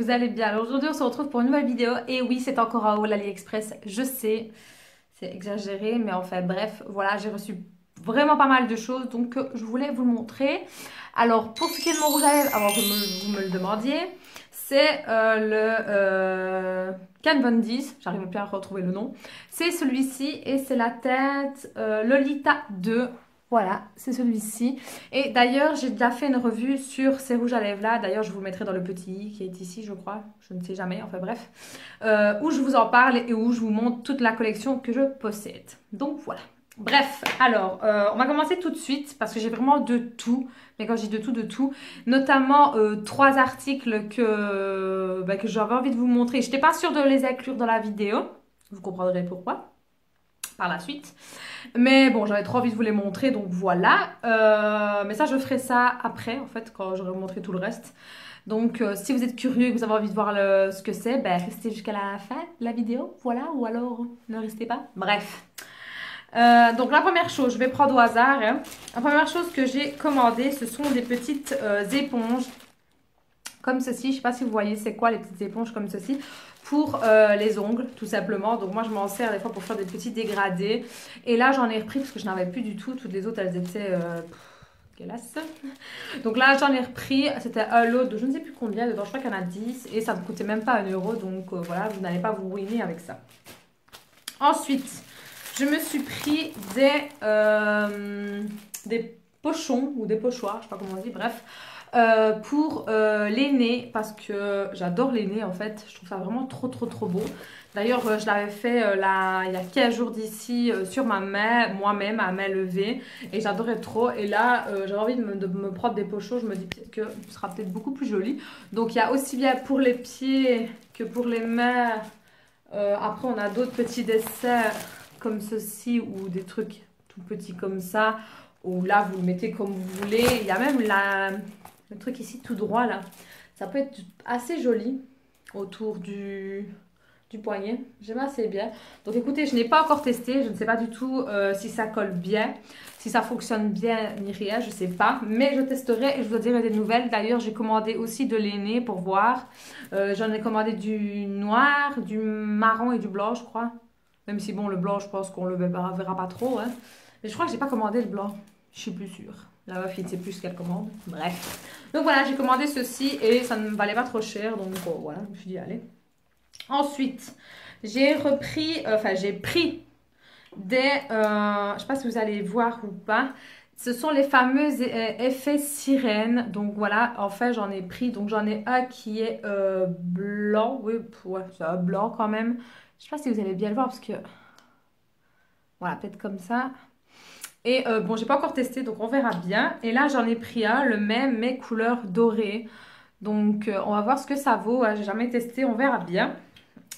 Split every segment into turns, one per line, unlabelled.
vous allez bien. Alors aujourd'hui on se retrouve pour une nouvelle vidéo et oui c'est encore un haul AliExpress, je sais, c'est exagéré mais enfin bref, voilà j'ai reçu vraiment pas mal de choses donc je voulais vous le montrer. Alors pour ce qui est de mon rouge à lèvres, avant que vous me le demandiez, c'est Kat Von D, j'arrive plus à retrouver le nom, c'est celui-ci et c'est la teinte Lolita 2. Voilà, c'est celui-ci. Et d'ailleurs, j'ai déjà fait une revue sur ces rouges à lèvres là. D'ailleurs, je vous le mettrai dans le petit i qui est ici, je crois. Je ne sais jamais, enfin bref. Où je vous en parle et où je vous montre toute la collection que je possède. Donc voilà. Bref, alors, on va commencer tout de suite parce que j'ai vraiment de tout. Mais quand je dis de tout, notamment 3 articles que j'avais envie de vous montrer. Je n'étais pas sûre de les inclure dans la vidéo. Vous comprendrez pourquoi par la suite. Mais bon, j'avais trop envie de vous les montrer, donc voilà. Mais ça, je ferai ça après, en fait, quand j'aurai montré tout le reste. Donc, si vous êtes curieux et que vous avez envie de voir ce que c'est, ben, restez jusqu'à la fin de la vidéo, voilà. Ou alors, ne restez pas. Bref. Donc, la première chose, je vais prendre au hasard. Hein. La première chose que j'ai commandée, ce sont des petites éponges. Comme ceci, je ne sais pas si vous voyez c'est quoi les petites éponges comme ceci pour les ongles tout simplement. Donc moi je m'en sers des fois pour faire des petits dégradés et là j'en ai repris parce que je n'avais plus du tout, toutes les autres elles étaient dégueulasses. Donc là j'en ai repris, c'était un lot de je ne sais plus combien dedans, je crois qu'il y en a 10 et ça ne coûtait même pas 1 € donc voilà, vous n'allez pas vous ruiner avec ça. Ensuite je me suis pris des pochons ou des pochoirs, je sais pas comment on dit, bref. Pour les nez parce que j'adore les nez en fait, je trouve ça vraiment trop beau. D'ailleurs je l'avais fait il y a 15 jours d'ici sur ma main, moi-même à main levée et j'adorais trop et là j'avais envie de me prendre des pochos, je me dis peut-être que ce sera peut-être beaucoup plus joli. Donc il y a aussi bien pour les pieds que pour les mains. Après on a d'autres petits dessins comme ceci ou des trucs tout petits comme ça où là vous le mettez comme vous voulez. Il y a même le truc ici tout droit là, ça peut être assez joli autour du poignet, j'aime assez bien. Donc écoutez, je n'ai pas encore testé, je ne sais pas du tout si ça colle bien, si ça fonctionne bien ni rien, je sais pas. Mais je testerai et je vous dirai des nouvelles. D'ailleurs j'ai commandé aussi de l'aîné pour voir. J'en ai commandé du noir, du marron et du blanc je crois. Même si bon le blanc je pense qu'on le verra pas trop. Hein. Mais je crois que j'ai pas commandé le blanc, je suis plus sûre. La meuf, il ne sait plus ce qu'elle commande. Bref. Donc voilà, j'ai commandé ceci et ça ne me valait pas trop cher. Donc voilà, je me suis dit, allez. Ensuite, j'ai pris des... je ne sais pas si vous allez voir ou pas. Ce sont les fameux effets sirène. Donc voilà, en fait, j'en ai pris. Donc j'en ai un qui est blanc. Oui, ouais, c'est un blanc quand même. Je ne sais pas si vous allez bien le voir parce que... Voilà, peut-être comme ça. Et bon, j'ai pas encore testé, donc on verra bien. Et là, j'en ai pris un, le même, mais couleur dorée. Donc, on va voir ce que ça vaut. J'ai jamais testé, on verra bien.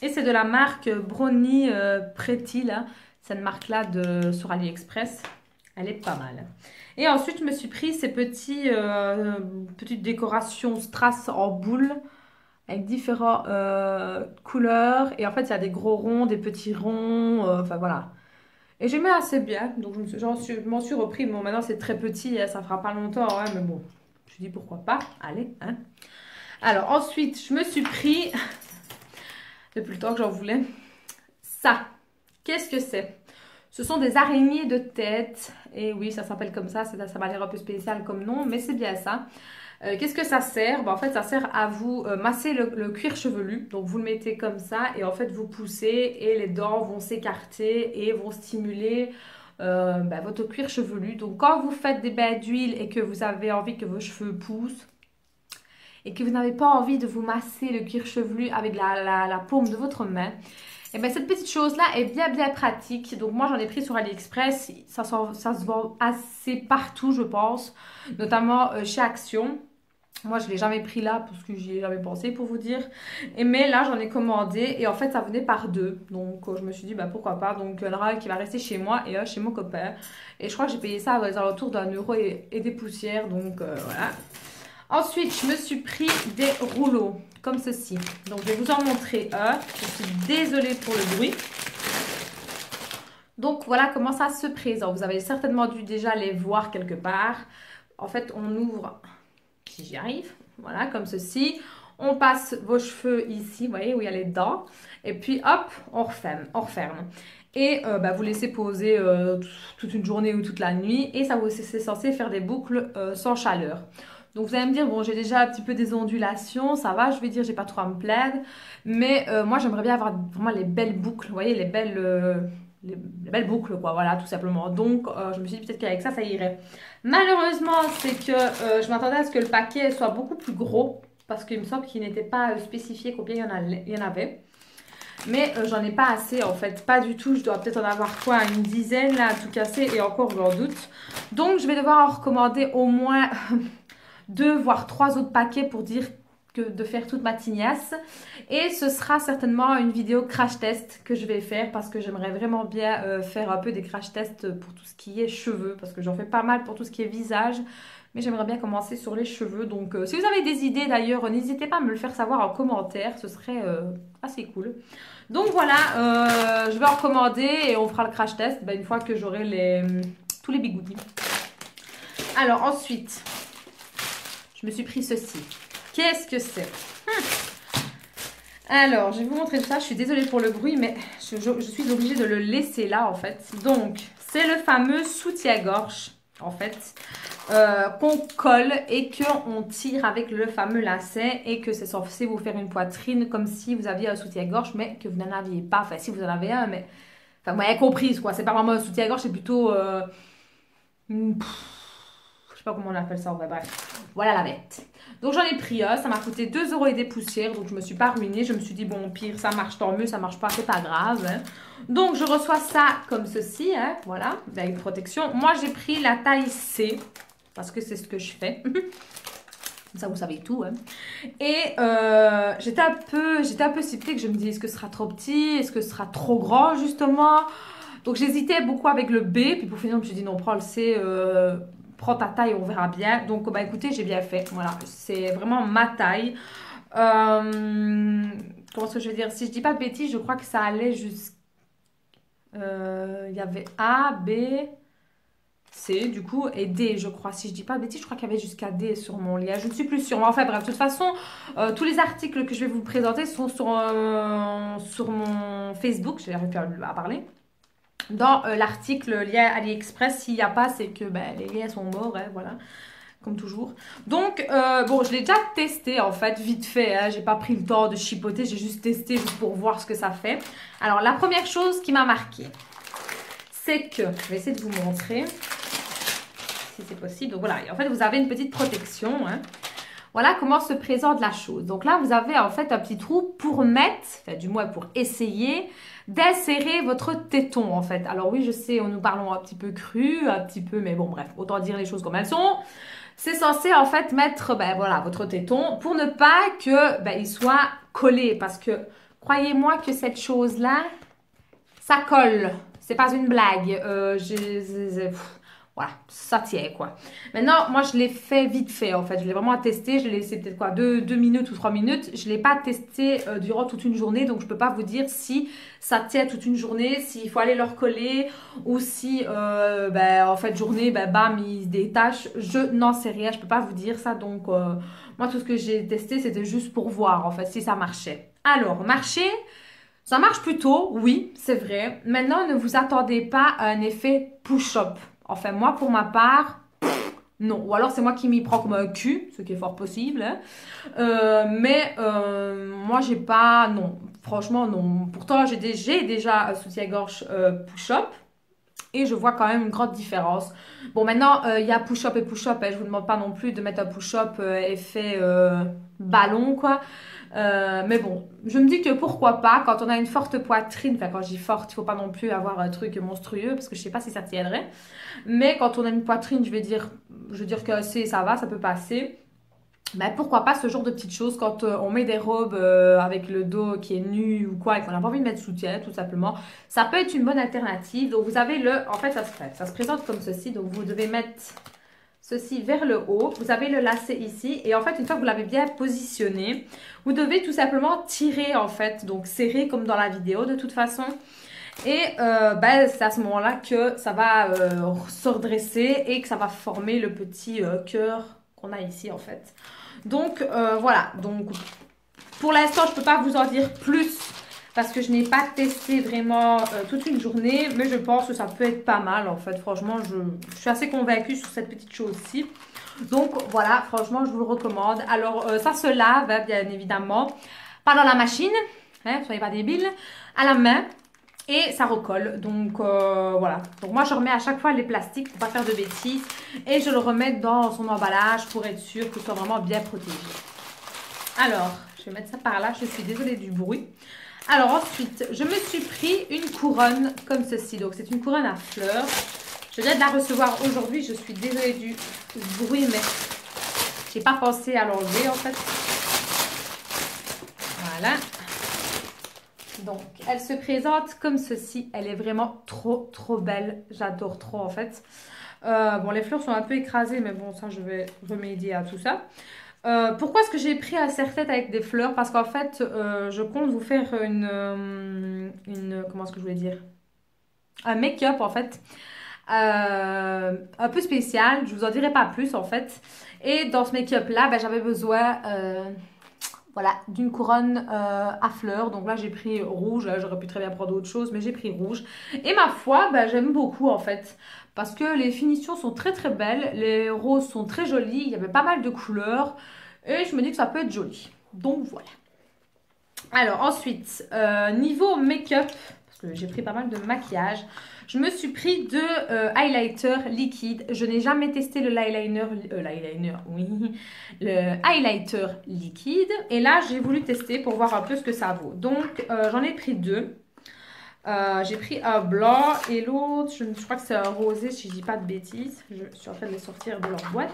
Et c'est de la marque Brownie Pretty, là. Cette marque-là sur AliExpress. Elle est pas mal. Et ensuite, je me suis pris ces petites décorations strass en boule avec différentes couleurs. Et en fait, il y a des gros ronds, des petits ronds. Enfin, voilà. Et j'aimais assez bien, donc je m'en suis repris. Bon, maintenant c'est très petit, ça fera pas longtemps, hein, mais bon, je me suis dit pourquoi pas, allez. Hein. Alors ensuite, je me suis pris, depuis le temps que j'en voulais, ça. Qu'est-ce que c'est? Ce sont des araignées de tête, et oui, ça s'appelle comme ça m'a l'air un peu spécial comme nom, mais c'est bien ça. Qu'est-ce que ça sert? En fait, ça sert à vous masser le cuir chevelu. Donc, vous le mettez comme ça et en fait, vous poussez et les dents vont s'écarter et vont stimuler votre cuir chevelu. Donc, quand vous faites des bains d'huile et que vous avez envie que vos cheveux poussent et que vous n'avez pas envie de vous masser le cuir chevelu avec la paume de votre main, et bien cette petite chose là est bien pratique. Donc moi j'en ai pris sur AliExpress, ça se vend assez partout je pense, notamment chez Action. Moi je ne l'ai jamais pris là parce que j'y ai jamais pensé pour vous dire. Mais là j'en ai commandé et en fait ça venait par deux. Donc je me suis dit bah pourquoi pas. Donc il y en aura un qui va rester chez moi et un chez mon copain. Et je crois que j'ai payé ça aux alentours d'1 € et des poussières. Donc voilà. Ensuite, je me suis pris des rouleaux comme ceci. Donc, je vais vous en montrer un. Je suis désolée pour le bruit. Donc, voilà comment ça se présente. Vous avez certainement dû déjà les voir quelque part. En fait, on ouvre, si j'y arrive, voilà, comme ceci. On passe vos cheveux ici, vous voyez où il y a les dents. Et puis hop, on referme. On referme. Et vous laissez poser toute une journée ou toute la nuit. Et ça c'est censé faire des boucles sans chaleur. Donc vous allez me dire, bon, j'ai déjà un petit peu des ondulations, ça va, je vais dire, j'ai pas trop à me plaindre. Mais moi, j'aimerais bien avoir vraiment les belles boucles, vous voyez, les belles boucles, quoi, voilà, tout simplement. Donc, je me suis dit peut-être qu'avec ça, ça irait. Malheureusement, c'est que je m'attendais à ce que le paquet soit beaucoup plus gros, parce qu'il me semble qu'il n'était pas spécifié combien il y en avait. Mais j'en ai pas assez en fait, pas du tout. Je dois peut-être en avoir quoi, une dizaine là à tout casser et encore j'en doute. Donc je vais devoir en recommander au moins 2 voire 3 autres paquets pour dire que de faire toute ma tignasse. Et ce sera certainement une vidéo crash test que je vais faire parce que j'aimerais vraiment bien faire un peu des crash tests pour tout ce qui est cheveux parce que j'en fais pas mal pour tout ce qui est visage. Mais j'aimerais bien commencer sur les cheveux. Donc si vous avez des idées d'ailleurs, n'hésitez pas à me le faire savoir en commentaire. Ce serait assez cool. Donc voilà, je vais en recommander et on fera le crash test une fois que j'aurai tous les bigoudis. Alors ensuite, je me suis pris ceci. Qu'est-ce que c'est? Alors, je vais vous montrer ça. Je suis désolée pour le bruit, mais je suis obligée de le laisser là, en fait. Donc, c'est le fameux soutien-gorge, en fait, qu'on colle et qu'on tire avec le fameux lacet et que c'est censé vous faire une poitrine comme si vous aviez un soutien-gorge, mais que vous n'en aviez pas. Enfin, si vous en avez un, mais... Enfin, vous m'avez comprise, quoi. C'est pas vraiment un soutien-gorge, c'est plutôt... je sais pas comment on appelle ça, ouais, bref. Voilà la bête. Donc j'en ai pris un, ça m'a coûté 2 € et des poussières, donc je me suis pas ruinée. Je me suis dit, bon, pire, ça marche, tant mieux, ça marche pas, c'est pas grave. Hein. Donc je reçois ça comme ceci, hein, voilà, avec une protection. Moi j'ai pris la taille C, parce que c'est ce que je fais. Ça, vous savez tout. Hein. Et j'étais un peu sceptique, je me dis, est-ce que ce sera trop petit, est-ce que ce sera trop grand, justement. Donc j'hésitais beaucoup avec le B, puis pour finir, je me suis dit, non, prends le C, prends ta taille, on verra bien. Donc, écoutez, j'ai bien fait. Voilà, c'est vraiment ma taille. Comment est-ce que je vais dire? Si je dis pas de bêtises, je crois que ça allait jusqu'à... Il y avait A, B, C, du coup, et D, je crois. Si je dis pas de bêtises, je crois qu'il y avait jusqu'à D sur mon lien. Je ne suis plus sûre. Mais enfin, bref, de toute façon, tous les articles que je vais vous présenter sont sur mon Facebook. Je vais arriver à parler. Dans l'article lien AliExpress, s'il n'y a pas, c'est que les liens sont morts, hein, voilà, comme toujours. Donc, bon, je l'ai déjà testé, en fait, vite fait, hein, j'ai pas pris le temps de chipoter, j'ai juste testé juste pour voir ce que ça fait. Alors, la première chose qui m'a marqué, c'est que, je vais essayer de vous montrer, si c'est possible. Donc, voilà, et en fait, vous avez une petite protection, hein. Voilà comment se présente la chose. Donc là, vous avez en fait un petit trou pour mettre, enfin du moins pour essayer d'insérer votre téton en fait. Alors oui, je sais, nous parlons un petit peu cru, un petit peu, mais bon bref, autant dire les choses comme elles sont. C'est censé en fait mettre, voilà, votre téton pour ne pas que il soit collé. Parce que croyez-moi que cette chose-là, ça colle. C'est pas une blague. Voilà, ça tient quoi. Maintenant, moi je l'ai fait vite fait en fait. Je l'ai vraiment testé. Je l'ai laissé peut-être quoi, 2 minutes ou 3 minutes. Je ne l'ai pas testé durant toute une journée. Donc je ne peux pas vous dire si ça tient toute une journée, s'il faut aller le recoller ou si en fait journée, bam, il se détache. Je n'en sais rien. Je ne peux pas vous dire ça. Donc moi tout ce que j'ai testé c'était juste pour voir en fait si ça marchait. Alors, marcher. Ça marche plutôt, oui, c'est vrai. Maintenant, ne vous attendez pas à un effet push-up. Enfin, moi, pour ma part, non. Ou alors, c'est moi qui m'y prends comme un cul, ce qui est fort possible. Hein. Moi, j'ai pas... Non, franchement, non. Pourtant, j'ai déjà un soutien-gorge push-up. Et je vois quand même une grande différence. Bon, maintenant, il y a push-up et push-up. Hein. Je vous demande pas non plus de mettre un push-up effet ballon, quoi. Mais bon, je me dis que pourquoi pas, quand on a une forte poitrine, enfin quand je dis forte, il faut pas non plus avoir un truc monstrueux, parce que je sais pas si ça tiendrait. Mais quand on a une poitrine, je veux dire que ça va, ça peut passer. Pourquoi pas ce genre de petites choses quand on met des robes avec le dos qui est nu ou quoi et qu'on n'a pas envie de mettre soutien tout simplement. Ça peut être une bonne alternative. Donc vous avez en fait ça se présente comme ceci. Donc vous devez mettre ceci vers le haut. Vous avez le lacet ici et en fait une fois que vous l'avez bien positionné, vous devez tout simplement tirer en fait. Donc serrer comme dans la vidéo de toute façon. Et c'est à ce moment-là que ça va se redresser et que ça va former le petit cœur qu'on a ici en fait. Donc voilà, donc Pour l'instant, je ne peux pas vous en dire plus parce que je n'ai pas testé vraiment toute une journée, mais je pense que ça peut être pas mal en fait. Franchement, je suis assez convaincue sur cette petite chose-ci. Donc voilà, franchement, je vous le recommande. Alors, ça se lave, hein, bien évidemment, pas dans la machine, hein, soyez pas débiles, à la main. Et ça recolle, donc voilà. Donc moi je remets à chaque fois les plastiques pour pas faire de bêtises. Et je le remets dans son emballage pour être sûr que ce soit vraiment bien protégé. Alors, je vais mettre ça par là, je suis désolée du bruit. Alors ensuite, je me suis pris une couronne comme ceci. Donc c'est une couronne à fleurs. Je viens de la recevoir aujourd'hui, je suis désolée du bruit, mais j'ai pas pensé à l'enlever en fait. Voilà. Donc, elle se présente comme ceci. Elle est vraiment trop, trop belle. J'adore trop, en fait. Bon, les fleurs sont un peu écrasées, mais bon, ça, je vais remédier à tout ça. Pourquoi est-ce que j'ai pris un serre-tête avec des fleurs? Parce qu'en fait, je compte vous faire comment est-ce que je voulais dire? Un make-up, en fait. Un peu spécial. Je vous en dirai pas plus, en fait. Et dans ce make-up-là, ben, j'avais besoin... voilà, d'une couronne à fleurs. Donc là, j'ai pris rouge. J'aurais pu très bien prendre autre chose, mais j'ai pris rouge. Et ma foi, bah, j'aime beaucoup en fait. Parce que les finitions sont très très belles. Les roses sont très jolies. Il y avait pas mal de couleurs. Et je me dis que ça peut être joli. Donc voilà. Alors ensuite, niveau make-up, parce que j'ai pris pas mal de maquillage, je me suis pris de highlighter liquide. Je n'ai jamais testé le highlighter liquide. Et là, j'ai voulu tester pour voir un peu ce que ça vaut. Donc, j'en ai pris deux. J'ai pris un blanc et l'autre, je crois que c'est un rosé, si je dis pas de bêtises. Je suis en train de les sortir de leur boîte.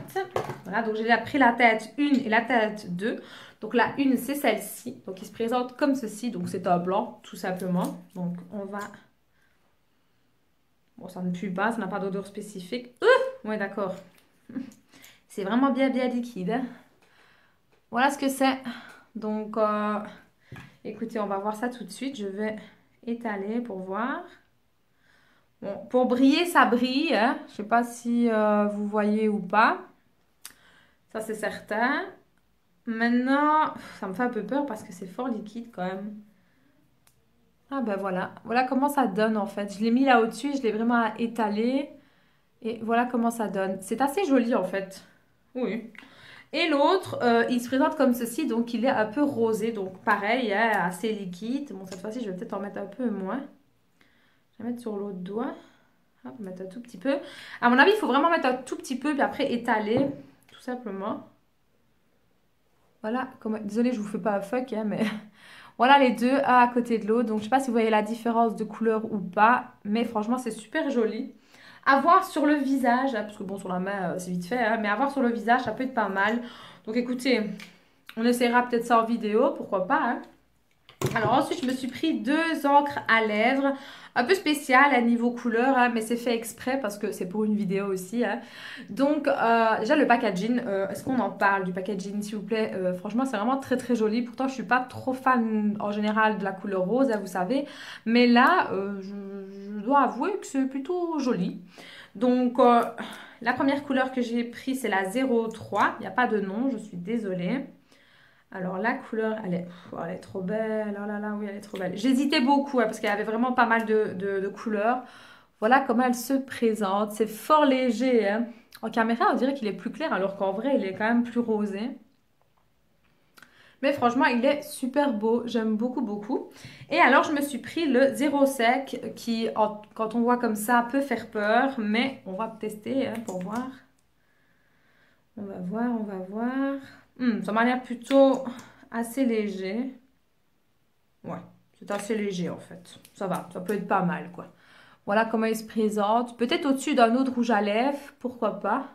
Voilà, donc j'ai pris la tête 1 et la tête 2. Donc la 1, c'est celle-ci. Donc il se présente comme ceci. Donc c'est un blanc, tout simplement. Donc on va... Bon, ça ne pue pas, ça n'a pas d'odeur spécifique. Ouais, d'accord. C'est vraiment bien, bien liquide. Hein. Voilà ce que c'est. Donc, écoutez, on va voir ça tout de suite. Je vais étaler pour voir. Bon, pour briller, ça brille. Hein. Je ne sais pas si vous voyez ou pas. Ça, c'est certain. Maintenant, ça me fait un peu peur parce que c'est fort liquide quand même. Ah ben voilà. Voilà comment ça donne en fait. Je l'ai mis là au-dessus, je l'ai vraiment étalé. Et voilà comment ça donne. C'est assez joli en fait. Oui. Et l'autre, il se présente comme ceci. Donc il est un peu rosé. Donc pareil, hein, assez liquide. Bon, cette fois-ci, je vais peut-être en mettre un peu moins. Je vais mettre sur l'autre doigt. Hop, mettre un tout petit peu. À mon avis, il faut vraiment mettre un tout petit peu. Puis après étaler. Tout simplement. Voilà. Désolée, je vous fais pas un fuck. Hein, mais... Voilà les deux, un à côté de l'autre. Donc, je ne sais pas si vous voyez la différence de couleur ou pas. Mais franchement, c'est super joli. À voir sur le visage, hein, parce que bon, sur la main, c'est vite fait. Hein, mais à voir sur le visage, ça peut être pas mal. Donc, écoutez, on essaiera peut-être ça en vidéo. Pourquoi pas, hein. Alors, ensuite, je me suis pris deux encres à lèvres. Un peu spécial à niveau couleur, hein, mais c'est fait exprès parce que c'est pour une vidéo aussi. Hein. Donc, déjà le packaging, est-ce qu'on en parle du packaging s'il vous plaît? Franchement, c'est vraiment très très joli. Pourtant, je suis pas trop fan en général de la couleur rose, hein, vous savez. Mais là, je dois avouer que c'est plutôt joli. Donc, la première couleur que j'ai prise, c'est la 03. Il n'y a pas de nom, je suis désolée. Alors la couleur, elle est trop belle. Oh là là, oui, elle est trop belle. J'hésitais beaucoup hein, parce qu'il y avait vraiment pas mal de couleurs. Voilà comment elle se présente. C'est fort léger. Hein. En caméra, on dirait qu'il est plus clair alors qu'en vrai, il est quand même plus rosé. Mais franchement, il est super beau. J'aime beaucoup, beaucoup. Et alors, je me suis pris le 05 qui, quand on voit comme ça, peut faire peur. Mais on va tester hein, pour voir. On va voir, on va voir. Ça m'a l'air plutôt assez léger. Ouais, c'est assez léger en fait. Ça va, ça peut être pas mal quoi. Voilà comment il se présente. Peut-être au-dessus d'un autre rouge à lèvres, pourquoi pas.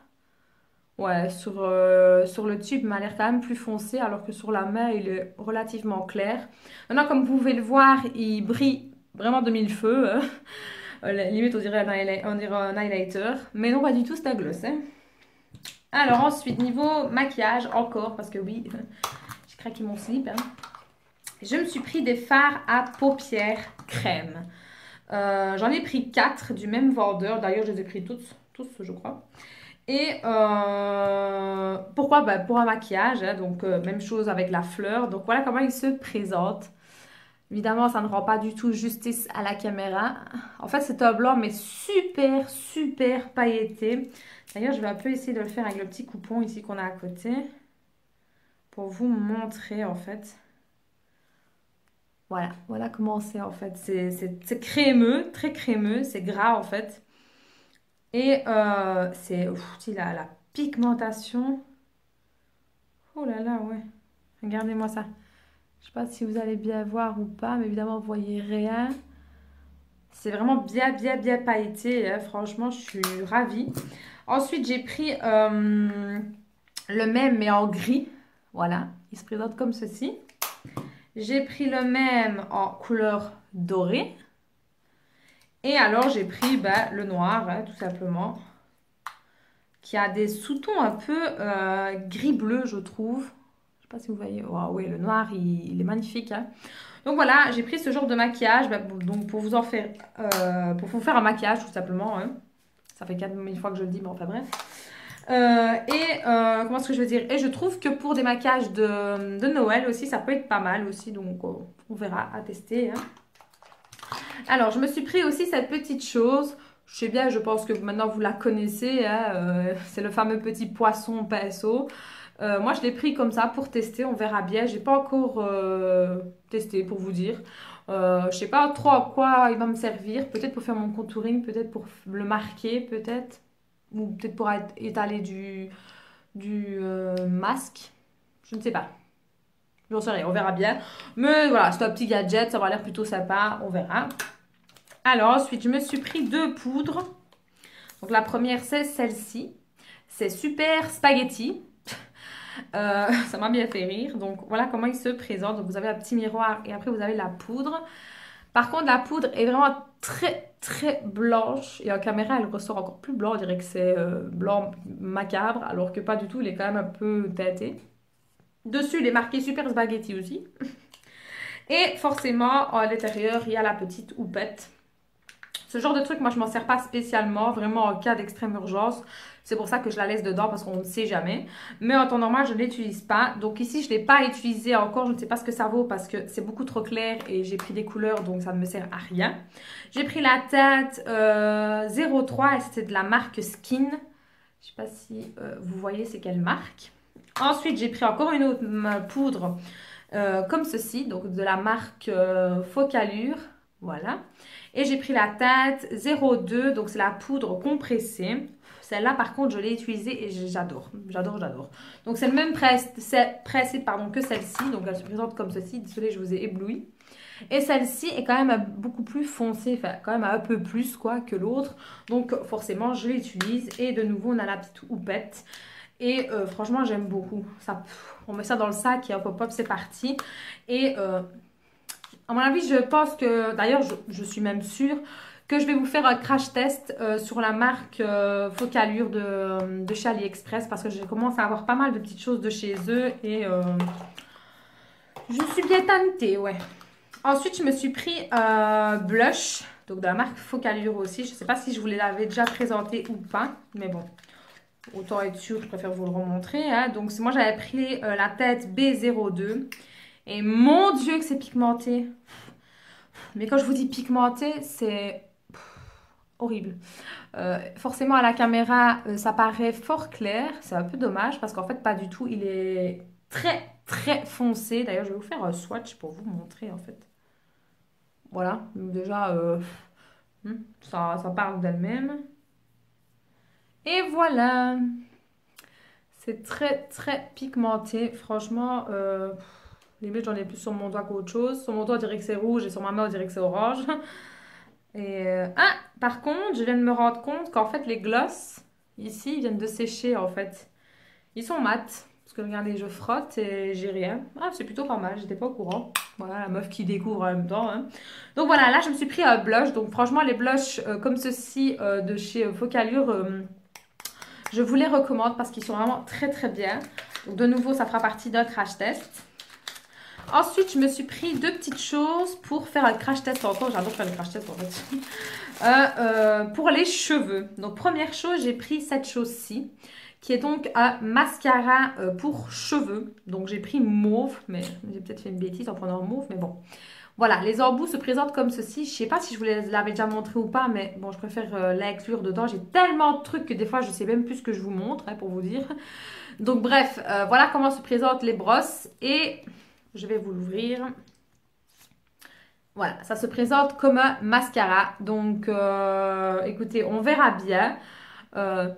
Ouais, sur le tube, il m'a l'air quand même plus foncé alors que sur la main, il est relativement clair. Maintenant, comme vous pouvez le voir, il brille vraiment de mille feux. Hein. Limite, on dirait un highlighter. Mais non, pas du tout, c'est un gloss. Hein. Alors ensuite, niveau maquillage, encore, parce que oui, j'ai craqué mon slip. Hein. Je me suis pris des fards à paupières crème. J'en ai pris 4 du même vendeur. D'ailleurs, je les ai pris tous, je crois. Et pourquoi? Bah, pour un maquillage, hein, donc même chose avec la fleur. Donc voilà comment il se présente. Évidemment, ça ne rend pas du tout justice à la caméra. En fait, c'est un blanc, mais super, super pailleté. D'ailleurs, je vais un peu essayer de le faire avec le petit coupon ici qu'on a à côté. Pour vous montrer, en fait. Voilà, voilà comment c'est, en fait. C'est crémeux, très crémeux. C'est gras, en fait. Et c'est la pigmentation. Oh là là, ouais. Regardez-moi ça. Je sais pas si vous allez bien voir ou pas, mais évidemment, vous voyez rien. C'est vraiment bien, bien, bien pailleté, hein. Franchement, je suis ravie. Ensuite, j'ai pris le même, mais en gris. Voilà, il se présente comme ceci. J'ai pris le même en couleur dorée. Et alors, j'ai pris le noir, hein, tout simplement. Qui a des sous-tons un peu gris-bleu, je trouve. Je sais pas si vous voyez. Oh, oui, le noir, il est magnifique, hein. Donc voilà, j'ai pris ce genre de maquillage donc pour vous faire un maquillage tout simplement, hein. Ça fait 4000 fois que je le dis, mais enfin bref. Comment est-ce que je veux dire? Et je trouve que pour des maquillages de Noël aussi, ça peut être pas mal aussi. Donc on verra à tester, hein. Alors, je me suis pris aussi cette petite chose. Je sais bien, je pense que maintenant vous la connaissez, hein, c'est le fameux petit poisson pinceau. Moi, je l'ai pris comme ça pour tester, on verra bien. J'ai pas encore testé pour vous dire. Je sais pas trop à quoi il va me servir. Peut-être pour faire mon contouring, peut-être pour le marquer, peut-être. Ou peut-être pour étaler du masque. Je ne sais pas. J'en sais rien, on verra bien. Mais voilà, c'est un petit gadget, ça va l'air plutôt sympa, on verra. Alors ensuite, je me suis pris 2 poudres. Donc la première, c'est celle-ci. C'est Super Spaghetti. Ça m'a bien fait rire. Donc voilà comment il se présente. Donc vous avez un petit miroir et après vous avez la poudre. Par contre, la poudre est vraiment très très blanche. Et en caméra, elle ressort encore plus blanc. On dirait que c'est blanc macabre. Alors que pas du tout, il est quand même un peu teinté. Dessus, il est marqué Super Spaghetti aussi. Et forcément, à l'intérieur, il y a la petite houppette. Ce genre de truc, moi, je m'en sers pas spécialement, vraiment en cas d'extrême urgence. C'est pour ça que je la laisse dedans parce qu'on ne sait jamais. Mais en temps normal, je ne l'utilise pas. Donc ici, je ne l'ai pas utilisé encore. Je ne sais pas ce que ça vaut parce que c'est beaucoup trop clair et j'ai pris des couleurs, donc ça ne me sert à rien. J'ai pris la teinte 03 et c'était de la marque Skin. Je ne sais pas si vous voyez c'est quelle marque. Ensuite, j'ai pris encore une autre poudre comme ceci, donc de la marque Focalure. Voilà. Et j'ai pris la teinte 02, donc c'est la poudre compressée. Celle-là, par contre, je l'ai utilisée et j'adore. J'adore, j'adore. Donc, c'est le même principe que celle-ci. Donc, elle se présente comme ceci. Désolée, je vous ai ébloui. Et celle-ci est quand même beaucoup plus foncée, enfin, quand même un peu plus, quoi, que l'autre. Donc, forcément, je l'utilise. Et de nouveau, on a la petite houppette. Et franchement, j'aime beaucoup. Ça, on met ça dans le sac et hop, hop, hop, c'est parti. Et à mon avis, je pense que, d'ailleurs, je suis même sûre que je vais vous faire un crash test sur la marque Focalure de chez AliExpress parce que je commence à avoir pas mal de petites choses de chez eux et je suis bien tentée, ouais. Ensuite, je me suis pris blush, donc de la marque Focalure aussi. Je ne sais pas si je vous l'avais déjà présenté ou pas, mais bon, autant être sûr, je préfère vous le remontrer, hein. Donc, moi, j'avais pris la tête B02 et mon Dieu que c'est pigmenté. Mais quand je vous dis pigmenté, c'est horrible. Forcément, à la caméra, ça paraît fort clair. C'est un peu dommage parce qu'en fait, pas du tout. Il est très, très foncé. D'ailleurs, je vais vous faire un swatch pour vous montrer, en fait. Voilà. Déjà, ça parle d'elle-même. Et voilà. C'est très, très pigmenté. Franchement, limite, j'en ai plus sur mon doigt qu'autre chose. Sur mon doigt, on dirait que c'est rouge et sur ma main, on dirait que c'est orange. Et par contre, je viens de me rendre compte qu'en fait, les gloss, ici, ils viennent de sécher, en fait. Ils sont mat. Parce que regardez, je frotte et j'ai rien. Ah, c'est plutôt pas mal, j'étais pas au courant. Voilà, la meuf qui découvre en même temps, hein. Donc voilà, là, je me suis pris un blush. Donc franchement, les blushs comme ceci de chez Focalure, je vous les recommande parce qu'ils sont vraiment très, très bien. Donc de nouveau, ça fera partie d'un crash test. Ensuite, je me suis pris 2 petites choses pour faire un crash test encore. J'adore faire le crash test en fait. Pour les cheveux. Donc première chose, j'ai pris cette chose-ci, qui est donc un mascara pour cheveux. Donc j'ai pris mauve, mais j'ai peut-être fait une bêtise en prenant mauve, mais bon. Voilà, les embouts se présentent comme ceci. Je sais pas si je vous l'avais déjà montré ou pas, mais bon, je préfère l'inclure dedans. J'ai tellement de trucs que des fois, je sais même plus ce que je vous montre, hein, pour vous dire. Donc bref, voilà comment se présentent les brosses. Et je vais vous l'ouvrir. Voilà, ça se présente comme un mascara. Donc, écoutez, on verra bien. Euh,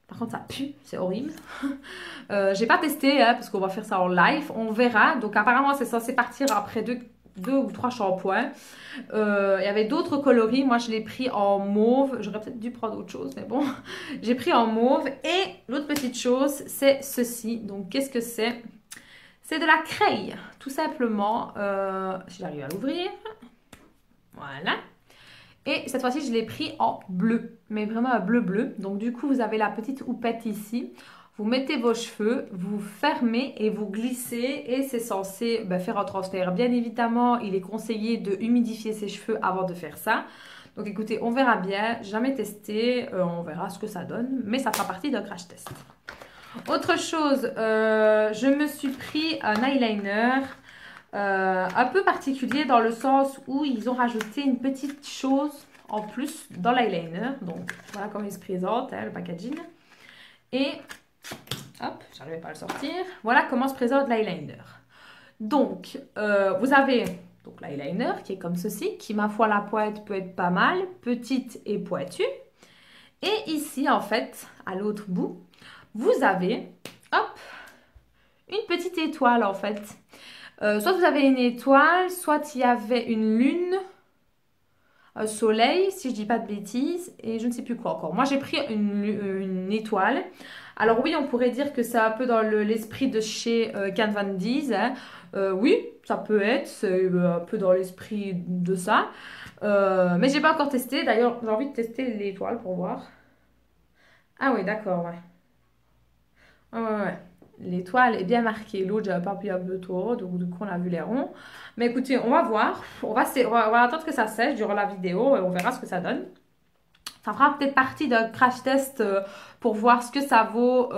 Par contre, ça pue, c'est horrible. J'ai pas testé, hein, parce qu'on va faire ça en live. On verra. Donc, apparemment, c'est censé partir après deux ou trois shampoings. Il y avait d'autres coloris. Moi, je l'ai pris en mauve. J'aurais peut-être dû prendre autre chose, mais bon. J'ai pris en mauve. Et l'autre petite chose, c'est ceci. Donc, qu'est-ce que c'est? C'est de la craie, tout simplement. Si j'arrive à l'ouvrir. Voilà. Et cette fois-ci, je l'ai pris en bleu, mais vraiment un bleu-bleu. Donc du coup, vous avez la petite houppette ici. Vous mettez vos cheveux, vous fermez et vous glissez et c'est censé faire un transfert. Bien évidemment, il est conseillé de humidifier ses cheveux avant de faire ça. Donc écoutez, on verra bien. Jamais testé, on verra ce que ça donne, mais ça fera partie d'un crash test. Autre chose, je me suis pris un eyeliner. Un peu particulier dans le sens où ils ont rajouté une petite chose en plus dans l'eyeliner. Donc voilà comment il se présente, hein, le packaging. Et hop, j'arrivais pas à le sortir. Voilà comment se présente l'eyeliner. Donc vous avez donc l'eyeliner qui est comme ceci, qui ma foi la pointe peut être pas mal, petite et pointue. Et ici en fait, à l'autre bout, vous avez hop, une petite étoile en fait. Soit vous avez une étoile, soit il y avait une lune, un soleil, si je dis pas de bêtises, et je ne sais plus quoi encore. Moi, j'ai pris une étoile. Alors oui, on pourrait dire que c'est un peu dans l'esprit de chez Kat Von D. Hein. Oui, ça peut être, c'est un peu dans l'esprit de ça. Mais j'ai pas encore testé. D'ailleurs, j'ai envie de tester l'étoile pour voir. Ah oui, d'accord, ouais. Ouais, ouais, ouais. L'étoile est bien marquée. L'autre, j'avais pas pris un peu trop, donc du coup, on a vu les ronds. Mais écoutez, on va voir. On va attendre que ça sèche durant la vidéo et on verra ce que ça donne. Ça fera peut-être partie d'un crash test pour voir ce que ça vaut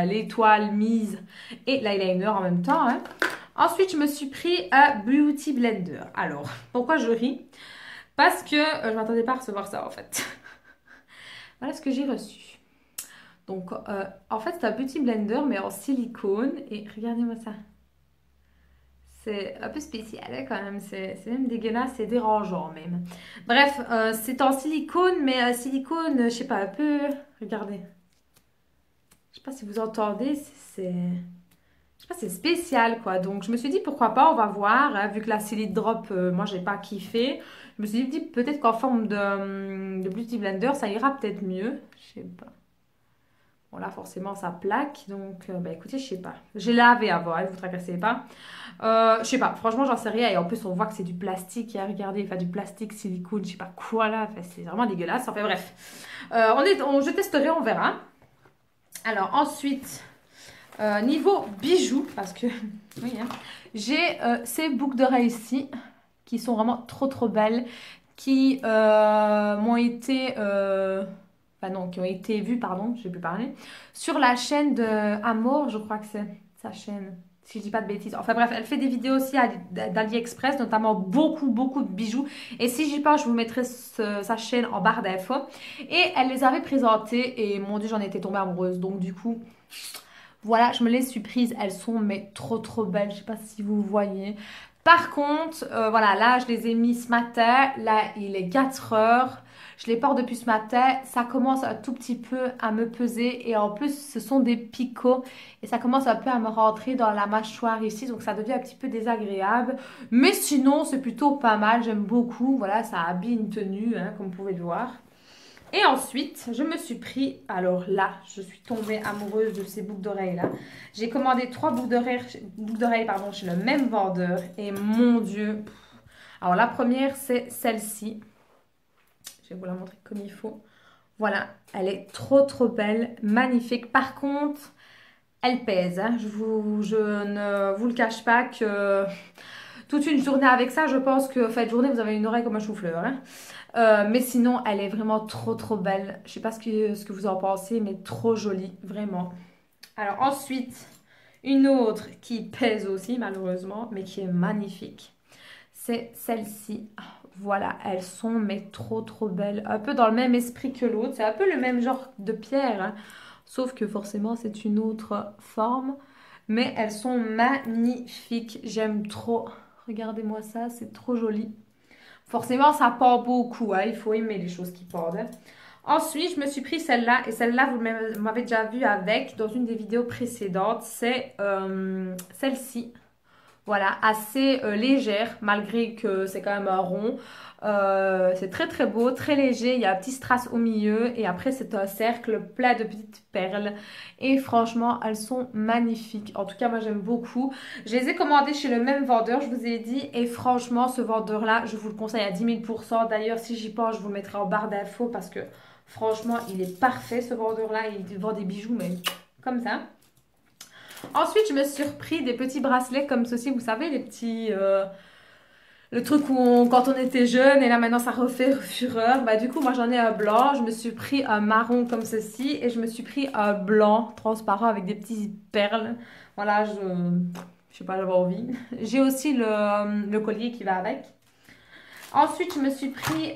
l'étoile mise et l'eyeliner en même temps. Hein. Ensuite, je me suis pris un Beauty Blender. Alors, pourquoi je ris? Parce que je m'attendais pas à recevoir ça en fait. Voilà ce que j'ai reçu. Donc, en fait, c'est un petit blender, mais en silicone. Et regardez-moi ça. C'est un peu spécial, hein, quand même. C'est même dégueulasse, c'est dérangeant même. Bref, c'est en silicone, mais silicone, je sais pas, un peu... Regardez. Je sais pas si vous entendez, c'est... Je sais pas, c'est spécial, quoi. Donc, je me suis dit, pourquoi pas, on va voir. Hein, vu que la Silly Drop, moi, j'ai pas kiffé. Je me suis dit, peut-être qu'en forme de Beauty Blender, ça ira peut-être mieux. Je sais pas. Bon là forcément ça plaque, donc écoutez, je sais pas. J'ai lavé avant, ne vous tracassez pas. Je sais pas, franchement j'en sais rien. Et en plus on voit que c'est du plastique, regardez, enfin du plastique, silicone, je sais pas quoi là. Enfin, c'est vraiment dégueulasse, enfin bref. Je testerai, on verra. Alors ensuite, niveau bijoux, parce que oui, hein, j'ai ces boucles d'oreilles ici, qui sont vraiment trop belles, qui m'ont été... Enfin non, qui ont été vues, pardon, je ne vais plus parler, sur la chaîne de Amour, je crois que c'est sa chaîne, si je dis pas de bêtises. Enfin bref, elle fait des vidéos aussi d'AliExpress, notamment beaucoup de bijoux. Et si j'y pense, je vous mettrai sa chaîne en barre d'infos. Et elle les avait présentées et mon Dieu, j'en étais tombée amoureuse. Donc du coup, voilà, je me les suis prises. Elles sont mais trop belles, je sais pas si vous voyez. Par contre, voilà, là, je les ai mis ce matin. Là, il est 4 heures. Je les porte depuis ce matin. Ça commence un tout petit peu à me peser. Et en plus, ce sont des picots. Et ça commence un peu à me rentrer dans la mâchoire ici. Donc, ça devient un petit peu désagréable. Mais sinon, c'est plutôt pas mal. J'aime beaucoup. Voilà, ça habille une tenue, hein, comme vous pouvez le voir. Et ensuite, je me suis pris, alors là, je suis tombée amoureuse de ces boucles d'oreilles là. J'ai commandé 3 boucles d'oreilles chez le même vendeur. Et mon Dieu. Alors la première, c'est celle-ci. Je vais vous la montrer comme il faut. Voilà, elle est trop belle, magnifique. Par contre, elle pèse. Hein. Je ne vous le cache pas que toute une journée avec ça. Je pense que cette journée, vous avez une oreille comme un chou-fleur. Hein. Mais sinon, elle est vraiment trop belle. Je sais pas ce que vous en pensez, mais trop jolie, vraiment. Alors ensuite, une autre qui pèse aussi, malheureusement, mais qui est magnifique. C'est celle-ci. Voilà, elles sont mais trop belles. Un peu dans le même esprit que l'autre. C'est un peu le même genre de pierre. Hein. Sauf que forcément, c'est une autre forme. Mais elles sont magnifiques. J'aime trop. Regardez-moi ça, c'est trop joli. Forcément, ça pend beaucoup. Hein. Il faut aimer les choses qui pendent. Hein. Ensuite, je me suis pris celle-là. Et celle-là, vous m'avez déjà vu avec dans une des vidéos précédentes. C'est celle-ci. Voilà, assez légère, malgré que c'est quand même un rond. C'est très beau, très léger. Il y a un petit strass au milieu. Et après, c'est un cercle plein de petites perles. Et franchement, elles sont magnifiques. En tout cas, moi, j'aime beaucoup. Je les ai commandées chez le même vendeur, je vous ai dit. Et franchement, ce vendeur-là, je vous le conseille à 10 000 %. D'ailleurs, si j'y pense, je vous le mettrai en barre d'infos. Parce que franchement, il est parfait, ce vendeur-là. Il vend des bijoux, mais comme ça. Ensuite, je me suis repris des petits bracelets comme ceci, vous savez, les petits... le truc où quand on était jeune et là maintenant ça refait fureur. Bah du coup, moi j'en ai un blanc, je me suis pris un marron comme ceci et je me suis pris un blanc transparent avec des petites perles. Voilà, je sais pas, j'avais envie. J'ai aussi le collier qui va avec. Ensuite, je me suis pris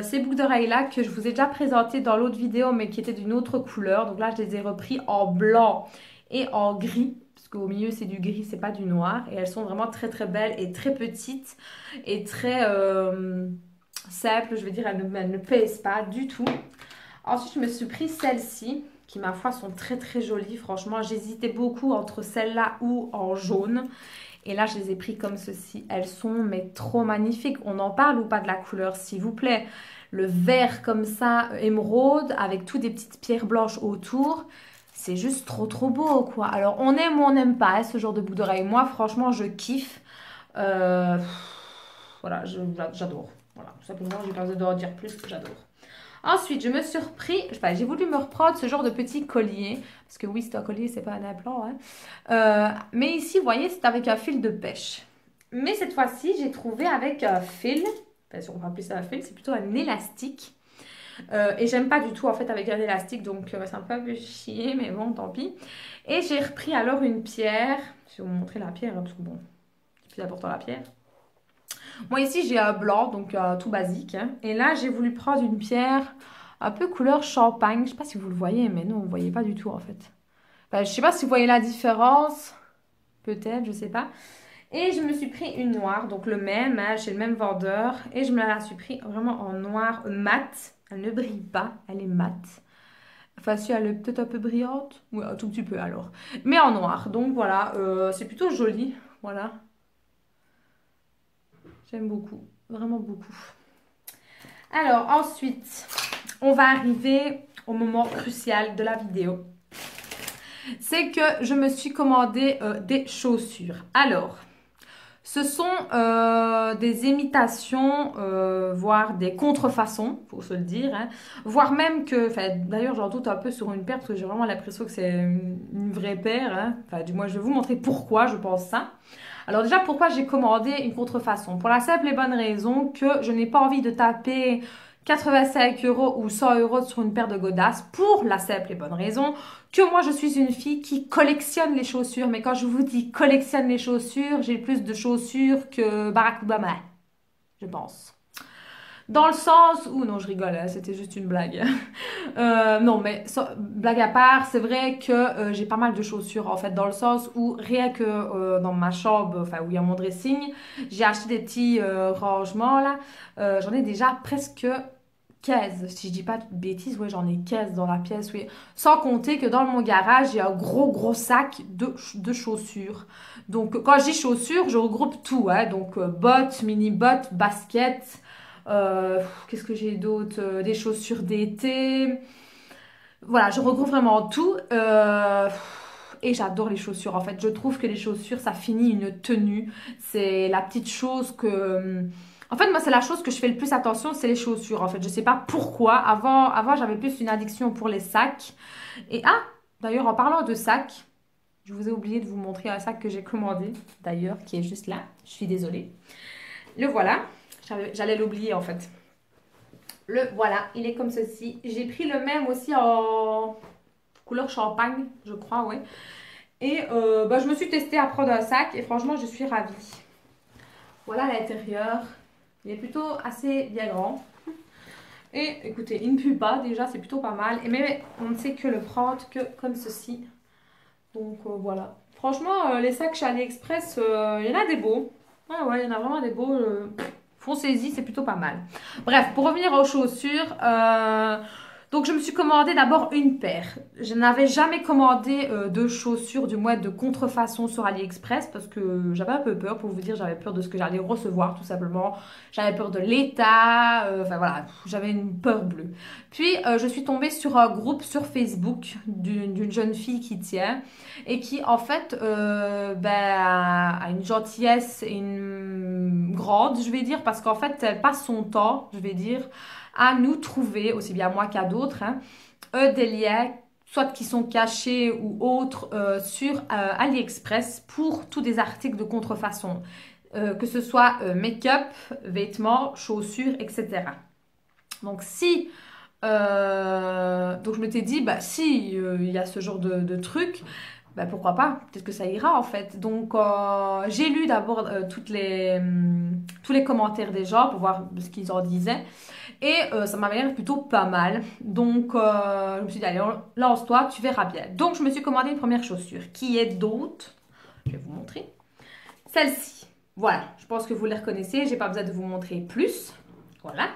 ces boucles d'oreilles là que je vous ai déjà présenté dans l'autre vidéo mais qui étaient d'une autre couleur. Donc là, je les ai repris en blanc et en gris. Parce qu'au milieu, c'est du gris, c'est pas du noir. Et elles sont vraiment très belles et très petites et très simples. Je veux dire, elles ne pèsent pas du tout. Ensuite, je me suis pris celles-ci qui, ma foi, sont très jolies. Franchement, j'hésitais beaucoup entre celle-là ou en jaune. Et là, je les ai pris comme ceci. Elles sont mais trop magnifiques. On en parle ou pas de la couleur, s'il vous plaît? Le vert comme ça, émeraude, avec toutes des petites pierres blanches autour. C'est juste trop beau, quoi. Alors, on aime ou on n'aime pas hein, ce genre de boucle d'oreille. Moi, franchement, je kiffe. Voilà, j'adore. Voilà, tout simplement, j'ai pas besoin d'en dire plus, j'adore. Ensuite, je me suis repris, je sais pas, j'ai voulu me reprendre ce genre de petit collier. Parce que oui, c'est un collier, c'est pas un implant. Hein. Mais ici, vous voyez, c'est avec un fil de pêche. Mais cette fois-ci, j'ai trouvé avec un fil. Enfin, si on va appeler ça un fil, c'est plutôt un élastique. Et j'aime pas du tout en fait avec un élastique. Donc, c'est un peu chier, mais bon, tant pis. Et j'ai repris alors une pierre. Je vais vous montrer la pierre, hein, parce que bon, c'est plus important la pierre. Moi ici j'ai un blanc, donc tout basique. Hein. Et là j'ai voulu prendre une pierre un peu couleur champagne. Je sais pas si vous le voyez, mais non, vous ne voyez pas du tout en fait. Enfin, je sais pas si vous voyez la différence. Peut-être, je sais pas. Et je me suis pris une noire, donc le même, hein, chez le même vendeur. Et je me la suis pris vraiment en noir mat. Elle ne brille pas, elle est mat. Enfin si elle est peut-être un peu brillante. Oui, un tout petit peu alors. Mais en noir, donc voilà, c'est plutôt joli. Voilà. J'aime beaucoup, vraiment beaucoup. Alors ensuite, on va arriver au moment crucial de la vidéo. C'est que je me suis commandé des chaussures. Alors, ce sont des imitations, voire des contrefaçons, faut se le dire. Hein. Voire même que, d'ailleurs j'en doute un peu sur une paire parce que j'ai vraiment l'impression que c'est une vraie paire. Hein. Enfin, du moins je vais vous montrer pourquoi je pense ça. Alors déjà, pourquoi j'ai commandé une contrefaçon? Pour la simple et bonne raison que je n'ai pas envie de taper 85 € ou 100 € sur une paire de godasses. Pour la simple et bonne raison que moi, je suis une fille qui collectionne les chaussures. Mais quand je vous dis collectionne les chaussures, j'ai plus de chaussures que Barack Obama, je pense. Dans le sens où, non je rigole, hein, c'était juste une blague. Non mais blague à part, c'est vrai que j'ai pas mal de chaussures en fait, dans le sens où rien que dans ma chambre, enfin où il y a mon dressing, j'ai acheté des petits rangements là, j'en ai déjà presque 15, si je dis pas de bêtises, ouais j'en ai 15 dans la pièce, oui. Sans compter que dans mon garage, il y a un gros sac de chaussures. Donc quand je dis chaussures, je regroupe tout, hein, donc bottes, mini-bottes, baskets, qu'est-ce que j'ai d'autre? Des chaussures d'été. Voilà, je regroupe vraiment tout. Et j'adore les chaussures. En fait, je trouve que les chaussures, ça finit une tenue. C'est la petite chose que... En fait, moi, c'est la chose que je fais le plus attention, c'est les chaussures. En fait, je sais pas pourquoi. Avant j'avais plus une addiction pour les sacs. Et d'ailleurs, en parlant de sacs, Je vous ai oublié de vous montrer un sac que j'ai commandé, d'ailleurs, qui est juste là. Je suis désolée. Le voilà. J'allais l'oublier, en fait. Le voilà, il est comme ceci. J'ai pris le même aussi en couleur champagne, je crois, ouais. Et bah, je me suis testée à prendre un sac et franchement, je suis ravie. Voilà l'intérieur. Il est plutôt assez bien grand. Et écoutez, il ne pue pas déjà, c'est plutôt pas mal. Et mais on ne sait que le prendre que comme ceci. Donc voilà. Franchement, les sacs chez AliExpress, il y en a des beaux. Ah ouais, il y en a vraiment des beaux. Foncez-y, c'est plutôt pas mal. Bref, pour revenir aux chaussures, donc je me suis commandé d'abord une paire. Je n'avais jamais commandé de chaussures, du moins de contrefaçon sur AliExpress parce que j'avais un peu peur, pour vous dire, j'avais peur de ce que j'allais recevoir tout simplement. J'avais peur de l'état, enfin voilà, j'avais une peur bleue. Puis je suis tombée sur un groupe sur Facebook d'une jeune fille qui tient et qui en fait ben, a une gentillesse et une grande, je vais dire, parce qu'en fait elle passe son temps, je vais dire, à nous trouver, aussi bien moi qu'à d'autres, hein, des liens, soit qui sont cachés ou autres, sur AliExpress pour tous des articles de contrefaçon, que ce soit make-up, vêtements, chaussures, etc. Donc si donc je m'étais dit, bah si il y a ce genre de truc, bah pourquoi pas, peut-être que ça ira en fait. Donc j'ai lu d'abord tous les commentaires des gens pour voir ce qu'ils en disaient. Et ça m'avait l'air plutôt pas mal. Donc je me suis dit, allez, lance-toi, tu verras bien. Donc je me suis commandé une première chaussure qui est d'autres. Je vais vous montrer. Celle-ci. Voilà, je pense que vous les reconnaissez, j'ai pas besoin de vous montrer plus. Voilà.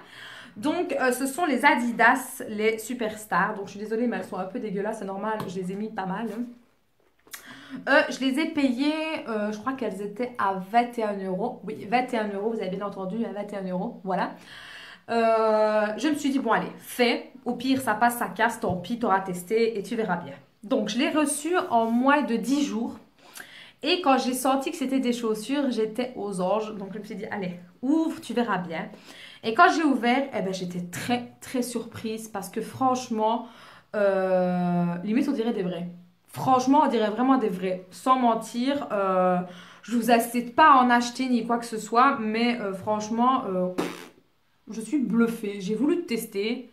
Donc, ce sont les Adidas, les Superstars. Donc, je suis désolée, mais elles sont un peu dégueulasses, c'est normal. Je les ai mis pas mal. Je les ai payées, je crois qu'elles étaient à 21 euros. Oui, 21 euros, vous avez bien entendu, à 21 euros. Voilà. Je me suis dit, bon, allez, fais. Au pire, ça passe, ça casse, tant pis, t'auras testé et tu verras bien. Donc, je l'ai reçu en moins de 10 jours. Et quand j'ai senti que c'était des chaussures, j'étais aux anges. Donc, je me suis dit, allez, ouvre, tu verras bien. Et quand j'ai ouvert, eh ben, j'étais très, très surprise parce que franchement, limite, on dirait des vrais. Franchement, on dirait vraiment des vrais. Sans mentir, je vous incite pas à en acheter ni quoi que ce soit, mais franchement, je suis bluffée. J'ai voulu tester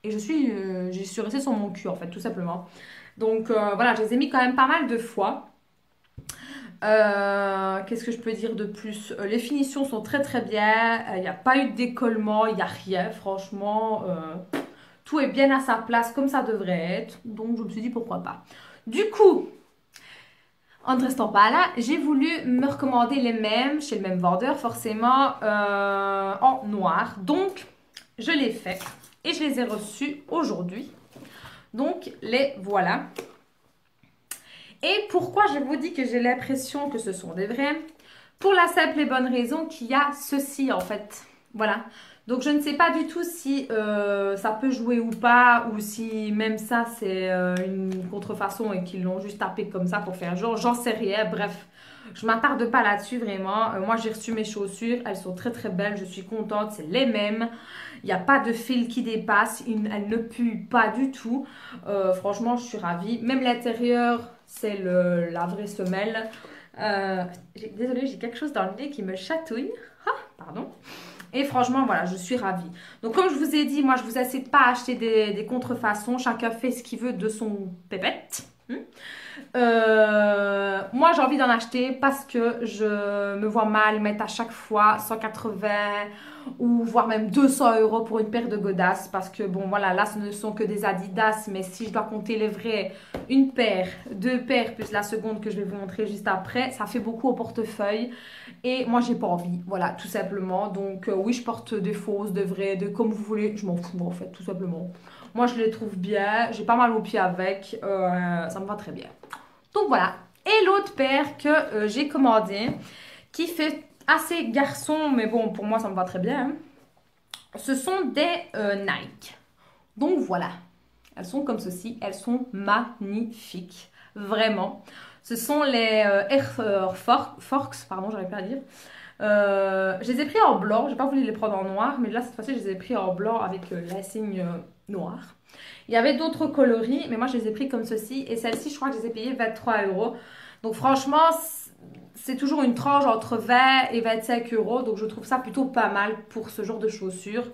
et je suis restée sur mon cul, en fait, tout simplement. Donc, voilà, je les ai mis quand même pas mal de fois. Qu'est-ce que je peux dire de plus? Les finitions sont très très bien. Il n'y a pas eu de décollement, il n'y a rien. Franchement, tout est bien à sa place comme ça devrait être. Donc je me suis dit pourquoi pas. Du coup, en ne restant pas là, j'ai voulu me recommander les mêmes chez le même vendeur, forcément en noir. Donc je l'ai fait et je les ai reçus aujourd'hui. Donc les voilà. Et pourquoi je vous dis que j'ai l'impression que ce sont des vrais? Pour la simple et bonne raison qu'il y a ceci en fait. Voilà. Donc je ne sais pas du tout si ça peut jouer ou pas, ou si même ça c'est une contrefaçon et qu'ils l'ont juste tapé comme ça pour faire genre, j'en sais rien. Bref, je m'attarde pas là-dessus vraiment. Moi j'ai reçu mes chaussures, elles sont très très belles, je suis contente, c'est les mêmes. Il n'y a pas de fil qui dépasse, elles ne puent pas du tout. Franchement, je suis ravie. Même l'intérieur, c'est la vraie semelle. Désolée, j'ai quelque chose dans le nez qui me chatouille. Ah, pardon. Et franchement, voilà, je suis ravie. Donc, comme je vous ai dit, moi, je vous incite pas à acheter des contrefaçons. Chacun fait ce qu'il veut de son pépette. Moi, j'ai envie d'en acheter parce que je me vois mal mettre à chaque fois 180 ou voire même 200 euros pour une paire de godasses. Parce que, bon, voilà, là, ce ne sont que des Adidas. Mais si je dois compter les vrais, une paire, deux paires, plus la seconde que je vais vous montrer juste après, ça fait beaucoup au portefeuille. Et moi, j'ai pas envie. Voilà, tout simplement. Donc, oui, je porte des fausses, des vraies, de comme vous voulez. Je m'en fous, en fait, tout simplement. Moi, je les trouve bien. J'ai pas mal aux pieds avec. Ça me va très bien. Donc, voilà. Et l'autre paire que j'ai commandée, qui fait assez garçon, mais bon, pour moi, ça me va très bien. Hein. Ce sont des Nike. Donc, voilà. Elles sont comme ceci. Elles sont magnifiques. Vraiment. Ce sont les Air Force, pardon, j'arrive pas à dire. Je les ai pris en blanc. J'ai pas voulu les prendre en noir, mais là, cette fois-ci, je les ai pris en blanc avec l'insigne noir. Il y avait d'autres coloris, mais moi, je les ai pris comme ceci. Et celle-ci, je crois que je les ai payées 23 euros. Donc franchement, c'est toujours une tranche entre 20 et 25 euros. Donc je trouve ça plutôt pas mal pour ce genre de chaussures.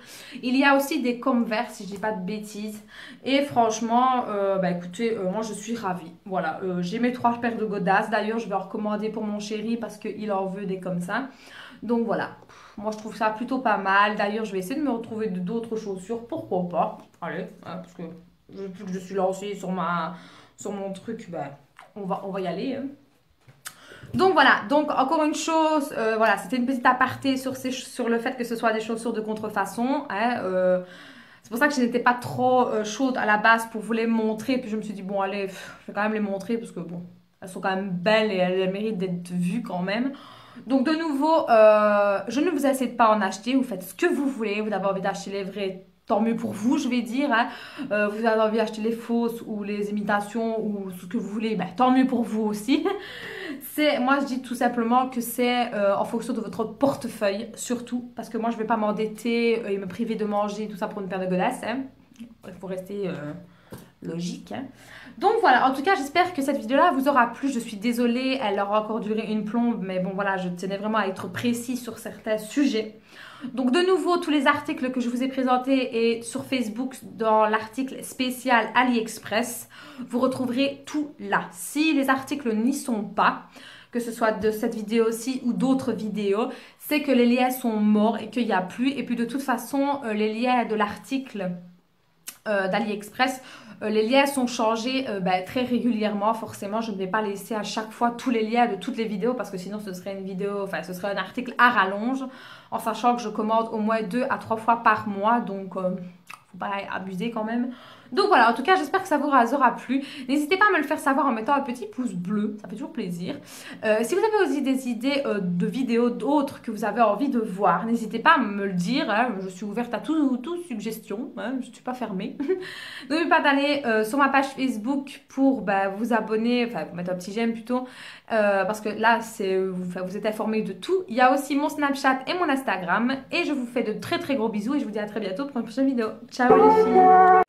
Il y a aussi des Converse, si je dis pas de bêtises. Et franchement, bah écoutez, moi je suis ravie. Voilà, j'ai mes 3 paires de godasses. D'ailleurs, je vais en recommander pour mon chéri parce qu'il en veut des comme ça. Donc voilà, moi je trouve ça plutôt pas mal. D'ailleurs, je vais essayer de me retrouver d'autres chaussures. Pourquoi pas? Allez, hein, parce que depuis que je suis lancée sur mon truc, ben, on va y aller. Hein. Donc voilà, donc encore une chose, voilà, c'était une petite aparté sur le fait que ce soit des chaussures de contrefaçon. Hein, c'est pour ça que je n'étais pas trop chaude à la base pour vous les montrer. Puis je me suis dit, bon, allez, je vais quand même les montrer parce que bon, elles sont quand même belles et elles méritent d'être vues quand même. Donc de nouveau, je ne vous incite pas à en acheter. Vous faites ce que vous voulez. Vous avez envie d'acheter les vrais, tant mieux pour vous, je vais dire. Hein. Vous avez envie d'acheter les fausses ou les imitations ou ce que vous voulez, ben, tant mieux pour vous aussi. Moi, je dis tout simplement que c'est en fonction de votre portefeuille, surtout. Parce que moi, je ne vais pas m'endetter et me priver de manger tout ça pour une paire de godasses. Hein. Il faut rester logique. Hein. Donc voilà, en tout cas, j'espère que cette vidéo-là vous aura plu. Je suis désolée, elle aura encore duré une plombe. Mais bon, voilà, je tenais vraiment à être précis sur certains sujets. Donc de nouveau, tous les articles que je vous ai présentés et sur Facebook dans l'article spécial AliExpress, vous retrouverez tout là. Si les articles n'y sont pas, que ce soit de cette vidéo-ci ou d'autres vidéos, c'est que les liens sont morts et qu'il n'y a plus. Et puis de toute façon, les liens de l'article d'AliExpress, les liens sont changés très régulièrement. Forcément, je ne vais pas laisser à chaque fois tous les liens de toutes les vidéos parce que sinon ce serait une vidéo, enfin ce serait un article à rallonge, en sachant que je commande au moins 2 à 3 fois par mois, donc faut pas abuser quand même. Donc voilà, en tout cas, j'espère que ça vous aura plu. N'hésitez pas à me le faire savoir en mettant un petit pouce bleu, ça fait toujours plaisir. Si vous avez aussi des idées de vidéos d'autres que vous avez envie de voir, n'hésitez pas à me le dire. Hein, je suis ouverte à toute suggestion, hein, je ne suis pas fermée. N'oubliez pas d'aller sur ma page Facebook pour vous abonner, enfin vous mettre un petit j'aime plutôt, parce que là, vous êtes informés de tout. Il y a aussi mon Snapchat et mon Instagram. Et je vous fais de très très gros bisous et je vous dis à très bientôt pour une prochaine vidéo. Ciao les filles!